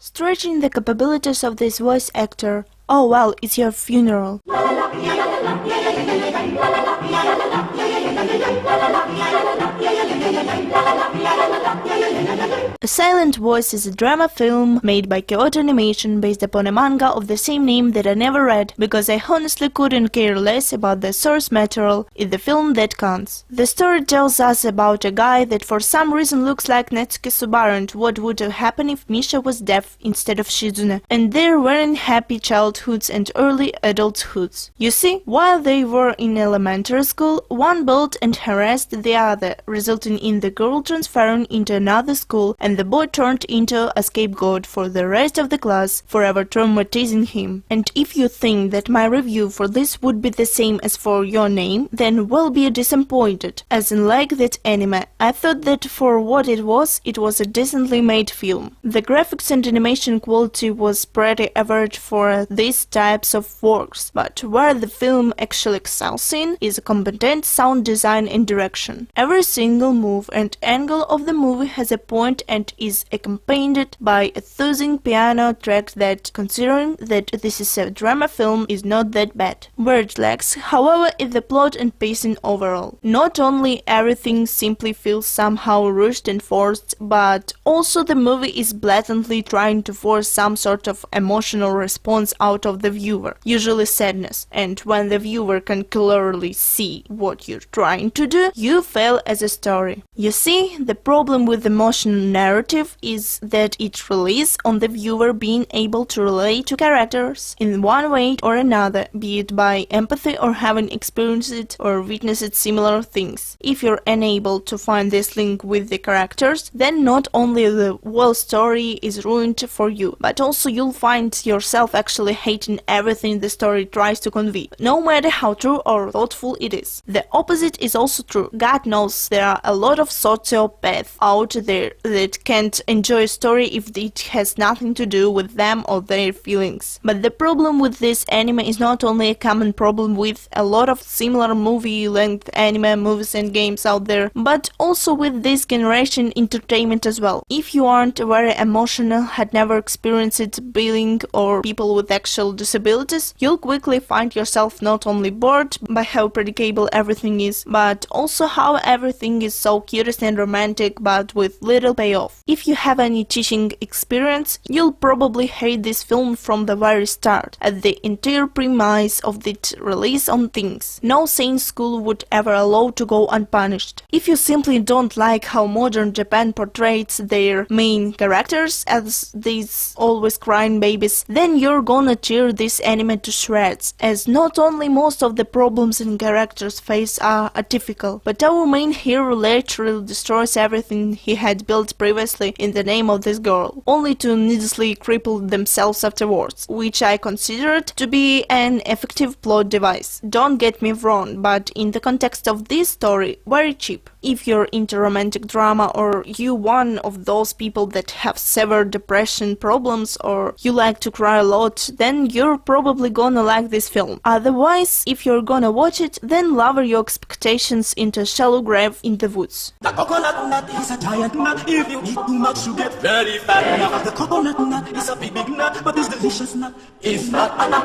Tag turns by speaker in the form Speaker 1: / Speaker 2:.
Speaker 1: Stretching the capabilities of this voice actor. Oh well, it's your funeral. A Silent Voice is a drama film made by Kyoto Animation based upon a manga of the same name that I never read, because I honestly couldn't care less about the source material. It's the film that counts. The story tells us about a guy that for some reason looks like Natsuki Subaru and what would have happened if Misha was deaf instead of Shizune, and their very happy childhoods and early adulthoods. You see, while they were in elementary school, one bullied and harassed the other, resulting in the girl transferring into another school and the boy turned into a scapegoat for the rest of the class, forever traumatizing him. And if you think that my review for this would be the same as for Your Name, then will be disappointed, as in like that anime. I thought that for what it was a decently made film. The graphics and animation quality was pretty average for these types of works, but where the film actually excels in is a competent sound design and direction. Every single move and angle of the movie has a point and is accompanied by a soothing piano track that, considering that this is a drama film, is not that bad. Where it lacks, however, is the plot and pacing overall. Not only everything simply feels somehow rushed and forced, but also the movie is blatantly trying to force some sort of emotional response out of the viewer, usually sadness, and when the viewer can clearly see what you're trying to do, you fail as a story. You see, the problem with emotional narrative is that it relies on the viewer being able to relate to characters in one way or another, be it by empathy or having experienced it or witnessed similar things. If you're unable to find this link with the characters, then not only the whole story is ruined for you, but also you'll find yourself actually hating everything the story tries to convey, no matter how true or thoughtful it is. The opposite is also true. God knows there are a lot of sociopaths out there that can't enjoy a story if it has nothing to do with them or their feelings. But the problem with this anime is not only a common problem with a lot of similar movie-length anime movies and games out there, but also with this generation entertainment as well. If you aren't very emotional, had never experienced bullying or people with actual disabilities, you'll quickly find yourself not only bored by how predictable everything is, but also how everything is so curious and romantic but with little payoff. If you have any teaching experience, you'll probably hate this film from the very start, as the entire premise of its release on things no sane school would ever allow to go unpunished. If you simply don't like how modern Japan portrays their main characters as these always crying babies, then you're gonna tear this anime to shreds, as not only most of the problems and characters face are atypical, but our main hero literally destroys everything he had built previously in the name of this girl, only to needlessly cripple themselves afterwards, which I considered to be an effective plot device. Don't get me wrong, but in the context of this story, very cheap. If you're into romantic drama, or you one of those people that have severe depression problems, or you like to cry a lot, then you're probably gonna like this film. Otherwise, if you're gonna watch it, then lower your expectations into a shallow grave in the woods.
Speaker 2: The coconut nut is a giant nut. If you eat too much, you get very fat. The coconut nut is a big, big nut, but this delicious nut is not a nut.